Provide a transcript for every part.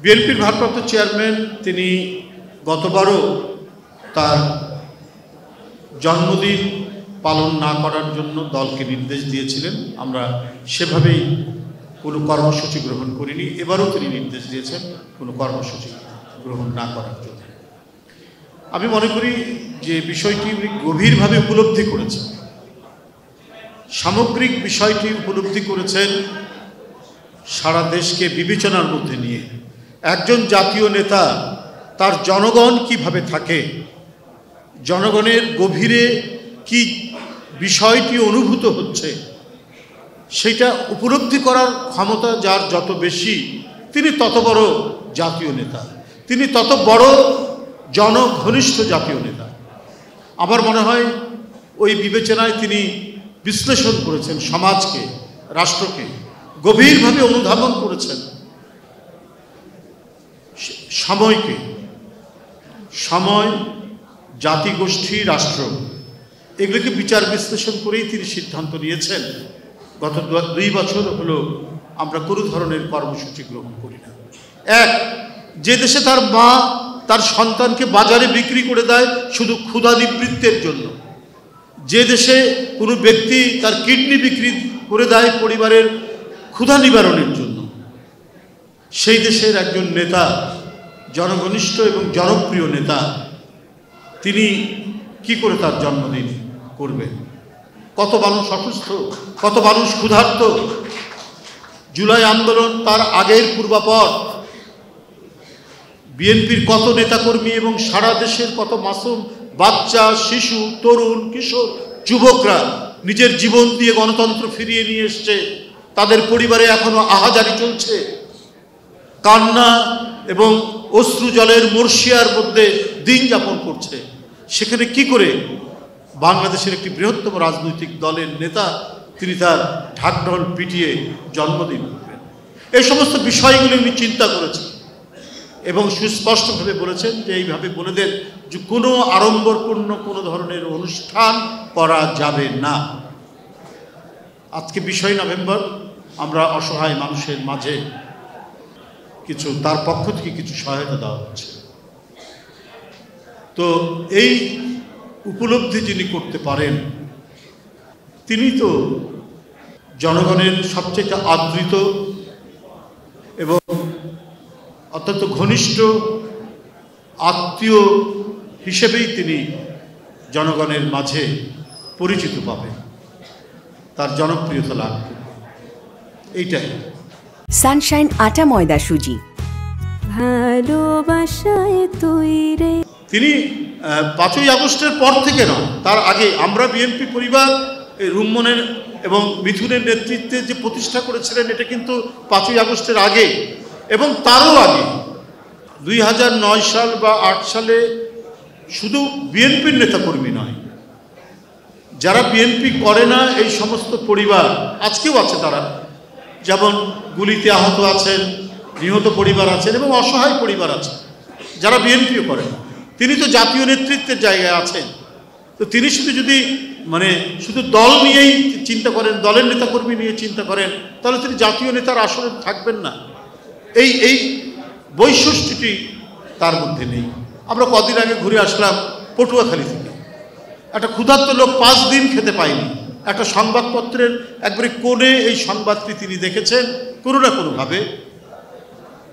বিএনপির ভারপ্রাপ্ত চেয়ারম্যান তিনি গতবারও তার জন্মদিন পালন না করার জন্য দলকে নির্দেশ দিয়েছিলেন। আমরা সেভাবেই কোনো কর্মসূচি গ্রহণ করিনি। এবারও তিনি নির্দেশ দিয়েছেন কোনো কর্মসূচি গ্রহণ না করার জন্য। আমি মনে করি যে বিষয়টি উনি গভীরভাবে উপলব্ধি করেছেন, সামগ্রিক বিষয়টি উপলব্ধি করেছেন সারা দেশকে বিবেচনার মধ্যে নিয়ে। একজন জাতীয় নেতা তার জনগণ কিভাবে থাকে, জনগণের গভীরে কি বিষয়টি অনুভূত হচ্ছে সেটা উপলব্ধি করার ক্ষমতা যার যত বেশি, তিনি তত বড় জাতীয় নেতা, তিনি তত বড় জনঘনিষ্ঠ জাতীয় নেতা। আমার মনে হয় ওই বিবেচনায় তিনি বিশ্লেষণ করেছেন সমাজকে, রাষ্ট্রকে, গভীরভাবে অনুধাবন করেছেন সময়কে, সময়, জাতিগোষ্ঠী, রাষ্ট্র, এগুলোকে বিচার বিশ্লেষণ করেই তিনি সিদ্ধান্ত নিয়েছেন গত 2 বছর হলো আমরা কোনো ধরনের কর্মসূচি গ্রহণ করি না। এক, যে দেশে তার মা তার সন্তানকে বাজারে বিক্রি করে দেয় শুধু ক্ষুধা নিবৃত্তের জন্য, যে দেশে কোনো ব্যক্তি তার কিডনি বিক্রি করে দেয় পরিবারের ক্ষুধা নিবারণের জন্য, সেই দেশের একজন নেতা, জনঘনিষ্ঠ এবং জনপ্রিয় নেতা, তিনি কি করে তার জন্মদিন করবেন? কত মানুষ অসুস্থ, কত মানুষ ক্ষুধার্ত। জুলাই আন্দোলন তার আগের পূর্বাপর বিএনপির কত নেতাকর্মী এবং সারা দেশের কত মাসুম বাচ্চা, শিশু, তরুণ, কিশোর, যুবকরা নিজের জীবন দিয়ে গণতন্ত্র ফিরিয়ে নিয়ে এসছে। তাদের পরিবারে এখনো আহাজারি চলছে, কান্না এবং অশ্রু জলের মর্শিয়ার মধ্যে দিন যাপন করছে। সেখানে কি করে বাংলাদেশের একটি বৃহত্তম রাজনৈতিক দলের নেতা তিনি তার ঢাকঢোল পিটিয়ে জন্মদিন করবেন? এই সমস্ত বিষয়গুলি উনি চিন্তা করেছেন এবং সুস্পষ্টভাবে বলেছেন যে এইভাবে বলে দেন যে কোনো আড়ম্বরপূর্ণ কোনো ধরনের অনুষ্ঠান করা যাবে না। আজকে 20 নভেম্বর আমরা অসহায় মানুষের মাঝে কিছু, তার পক্ষ থেকে কিছু সহায়তা দেওয়া হচ্ছে। তো এই উপলব্ধি যিনি করতে পারেন, তিনি তো জনগণের সবচেয়ে আদৃত এবং অত্যন্ত ঘনিষ্ঠ আত্মীয় হিসেবেই তিনি জনগণের মাঝে পরিচিত পাবেন, তার জনপ্রিয়তা লাভ করবে। এইটাই সানশাইন আটা ময়দা সুজি, ভালোবাসায় তৈরি। তিনি 5ই আগস্টের পর থেকে নয়, তার আগে আমরা বিএনপি পরিবার রুম্মনের এবং মিথুনের নেতৃত্বে যে প্রতিষ্ঠা করেছিলেন, এটা কিন্তু 5ই আগস্টের আগে এবং তারও আগে 2009 সাল বা 8 সালে শুধু বিএনপির নেতাকর্মী নয়, যারা বিএনপি করে না এই সমস্ত পরিবার আজকেও আছে, তারা যেমন গুলিতে আহত আছেন, নিহত পরিবার আছেন এবং অসহায় পরিবার আছে যারা বিএনপিও করেন। তিনি তো জাতীয় নেতৃত্বের জায়গায় আছেন। তো তিনি শুধু দল নিয়েই চিন্তা করেন, দলের নেতাকর্মী নিয়ে চিন্তা করেন, তাহলে তিনি জাতীয় নেতার আসলে থাকবেন না। এই বৈশিষ্ট্যটি তার মধ্যে নেই। আমরা কদিন আগে ঘুরে আসলাম পটুয়াখালী থেকে, একটা ক্ষুধার্ত লোক 5 দিন খেতে পায়নি। একটা সংবাদপত্রের একবারে কোণে এই সংবাদটি তিনি দেখেছেন কোনো না কোনোভাবে।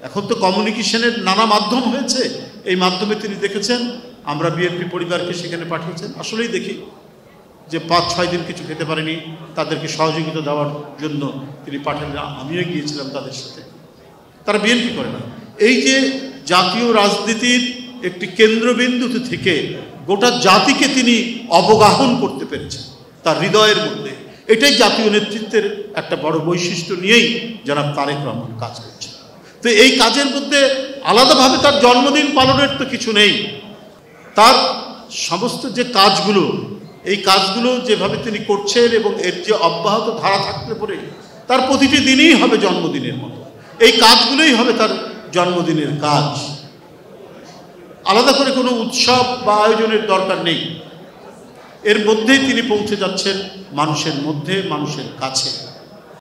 এখন তো কমিউনিকেশনের নানা মাধ্যম হয়েছে, এই মাধ্যমে তিনি দেখেছেন। আমরা বিএনপি পরিবারকে সেখানে পাঠিয়েছেন। আসলেই দেখি যে 5-6 দিন কিছু খেতে পারেনি, তাদেরকে সহযোগিতা দেওয়ার জন্য তিনি পাঠালেন। আমিও গিয়েছিলাম তাদের সাথে। তারা বিএনপি করে না। এই যে জাতীয় রাজনীতির একটি কেন্দ্রবিন্দু থেকে গোটা জাতিকে তিনি অবগাহন করতে পেরেছেন তার হৃদয়ের মধ্যে, এটাই জাতীয় নেতৃত্বের একটা বড় বৈশিষ্ট্য নিয়েই জনাব তারেক রহমান কাজ করছে। তো এই কাজের মধ্যে আলাদাভাবে তার জন্মদিন পালনের তো কিছু নেই। তার সমস্ত যে কাজগুলো, এই কাজগুলো যেভাবে তিনি করছেন এবং এর যে অব্যাহত ধারা থাকতে পারে, তার প্রতিটি দিনই হবে জন্মদিনের মতো। এই কাজগুলোই হবে তার জন্মদিনের কাজ। আলাদা করে কোনো উৎসব বা আয়োজনের দরকার নেই। এর মধ্যেই তিনি পৌঁছে যাচ্ছেন মানুষের মধ্যে, মানুষের কাছে।